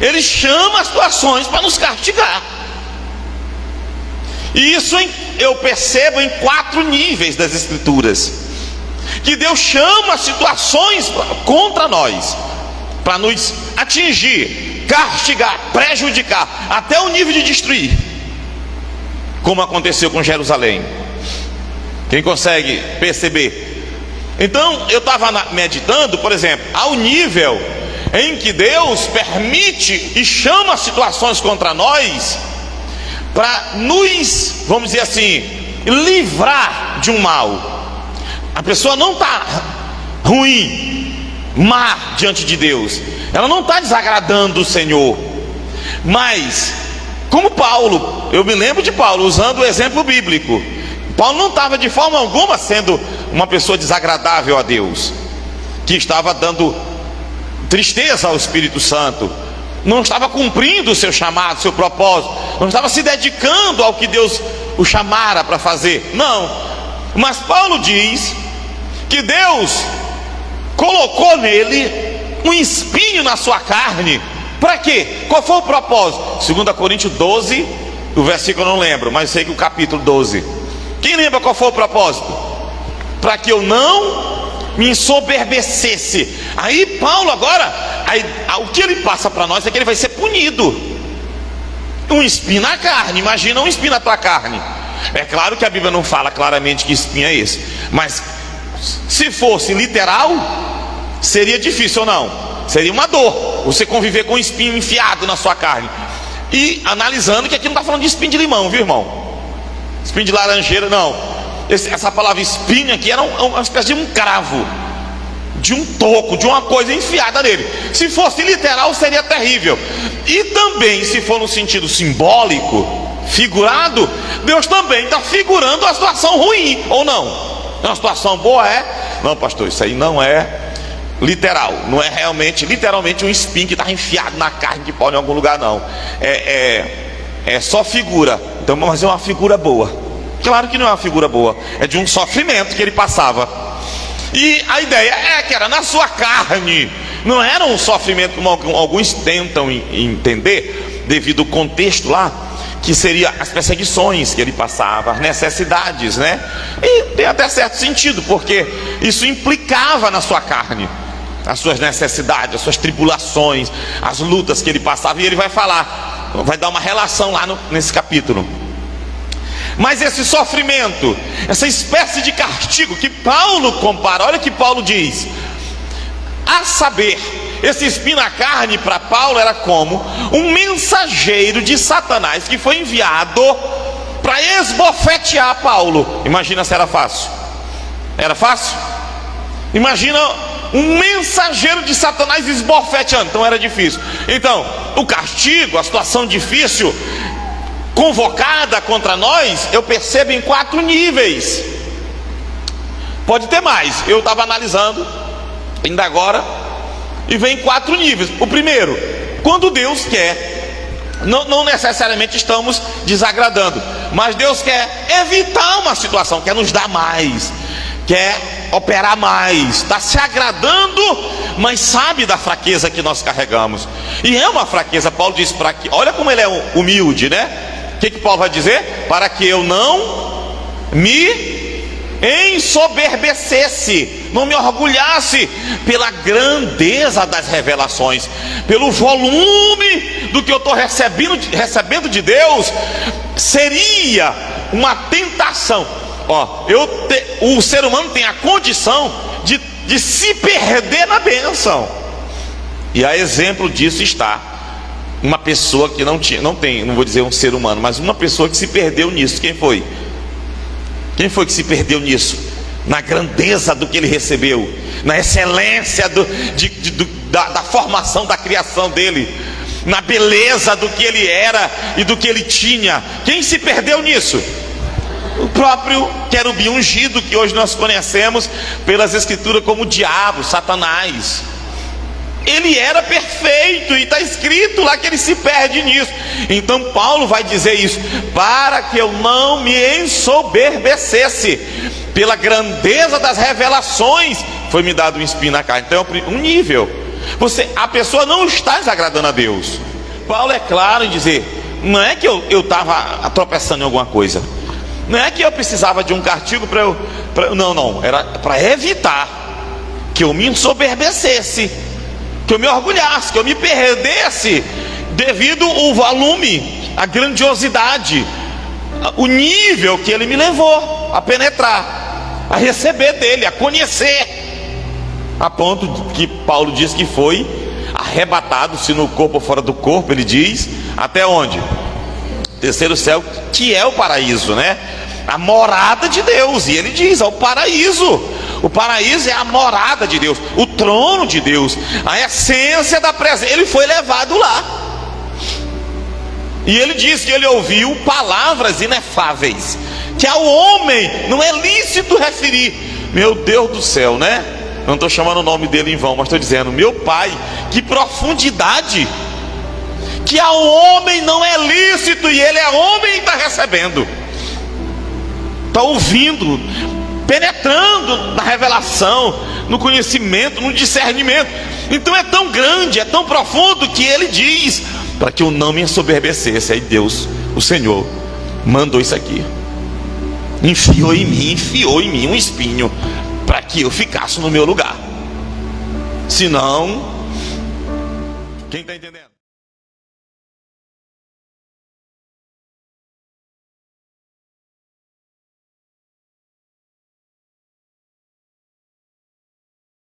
Ele chama as situações para nos castigar. E isso eu percebo em 4 níveis das Escrituras, que Deus chama situações contra nós para nos atingir, castigar, prejudicar, até o nível de destruir, como aconteceu com Jerusalém. Quem consegue perceber? Então eu estava meditando, por exemplo, ao nível em que Deus permite e chama situações contra nós para nos, vamos dizer assim, livrar de um mal. A pessoa não está ruim, má diante de Deus, ela não está desagradando o Senhor, mas como Paulo, eu me lembro de Paulo usando o exemplo bíblico. Paulo não estava de forma alguma sendo uma pessoa desagradável a Deus, que estava dando tristeza ao Espírito Santo, não estava cumprindo o seu chamado, seu propósito, não estava se dedicando ao que Deus o chamara para fazer, não. Mas Paulo diz que Deus colocou nele um espinho na sua carne. Para quê? Qual foi o propósito? 2 Coríntios 12, o versículo eu não lembro, mas sei que o capítulo 12. Quem lembra qual foi o propósito? Para que eu não me ensoberbecesse. Aí Paulo agora, o que ele passa para nós é que ele vai ser punido. Um espinho na carne, imagina um espinho na tua carne. É claro que a Bíblia não fala claramente que espinho é esse, mas se fosse literal, seria difícil ou não? Seria uma dor, você conviver com um espinho enfiado na sua carne. E analisando que aqui não está falando de espinho de limão, viu, irmão? Espinho de laranjeira, não. Essa palavra espinho aqui era uma espécie de um cravo, de um toco, de uma coisa enfiada nele. Se fosse literal, seria terrível. E também, se for no sentido simbólico, figurado, Deus também está figurando a situação ruim, ou não? Uma situação boa não, pastor, isso aí não é literal, não é realmente, literalmente um espinho que está enfiado na carne de Paulo em algum lugar, não. É só figura. Então, mas é uma figura boa. Claro que não é uma figura boa, é de um sofrimento que ele passava. E a ideia é que era na sua carne, não era um sofrimento como alguns tentam entender, devido ao contexto lá, que seria as perseguições que ele passava, as necessidades, né? E tem até certo sentido, porque isso implicava na sua carne, as suas necessidades, as suas tribulações, as lutas que ele passava. E ele vai falar, vai dar uma relação lá nesse capítulo. Mas esse sofrimento, essa espécie de castigo que Paulo compara, olha o que Paulo diz: a saber, esse espinho na carne para Paulo era como um mensageiro de Satanás que foi enviado para esbofetear Paulo. Imagina se era fácil. Era fácil? Imagina um mensageiro de Satanás esbofeteando. Então era difícil. Então o castigo, a situação difícil convocada contra nós, eu percebo em 4 níveis. Pode ter mais, eu estava analisando ainda agora, e vem 4 níveis. O primeiro, quando Deus quer, não necessariamente estamos desagradando, mas Deus quer evitar uma situação, quer nos dar mais, quer operar mais, está se agradando, mas sabe da fraqueza que nós carregamos. E é uma fraqueza. Paulo diz para que, olha como ele é humilde, né? O que Paulo vai dizer? Para que eu não me ensoberbecesse, não me orgulhasse pela grandeza das revelações, pelo volume do que eu estou recebendo de Deus. Seria uma tentação. O ser humano tem a condição de se perder na bênção. E a exemplo disso está uma pessoa que não vou dizer um ser humano, mas uma pessoa que se perdeu nisso. Quem foi? Quem foi que se perdeu nisso? Na grandeza do que ele recebeu, na excelência da formação da criação dele, na beleza do que ele era e do que ele tinha. Quem se perdeu nisso? O próprio querubim ungido, que hoje nós conhecemos pelas escrituras como o diabo, Satanás. Ele era perfeito, e está escrito lá que ele se perde nisso. Então Paulo vai dizer isso: para que eu não me ensoberbecesse, pela grandeza das revelações foi-me dado um espinho na carne. Então um nível. A pessoa não está desagradando a Deus. Paulo é claro em dizer: não é que eu estava tropeçando em alguma coisa, não é que eu precisava de um castigo não, era para evitar que eu me ensoberbecesse, que eu me orgulhasse, que eu me perdesse, devido ao volume, a grandiosidade, o nível que ele me levou a penetrar, a receber dele, a conhecer, a ponto que Paulo diz que foi arrebatado, se no corpo ou fora do corpo, ele diz, até onde? Terceiro céu, que é o paraíso, né? A morada de Deus. E ele diz: ao paraíso. O paraíso é a morada de Deus, o trono de Deus, a essência da presença. Ele foi levado lá. E ele diz que ele ouviu palavras inefáveis, que ao homem não é lícito referir. Meu Deus do céu, né? Não estou chamando o nome dele em vão, mas estou dizendo: meu Pai, que profundidade, que ao homem não é lícito, e ele é homem e está recebendo, está ouvindo, penetrando na revelação, no conhecimento, no discernimento. Então é tão grande, é tão profundo, que ele diz: para que eu não me ensoberbecesse. Aí Deus, o Senhor, mandou isso aqui, enfiou em mim um espinho, para que eu ficasse no meu lugar. Senão, quem está entendendo?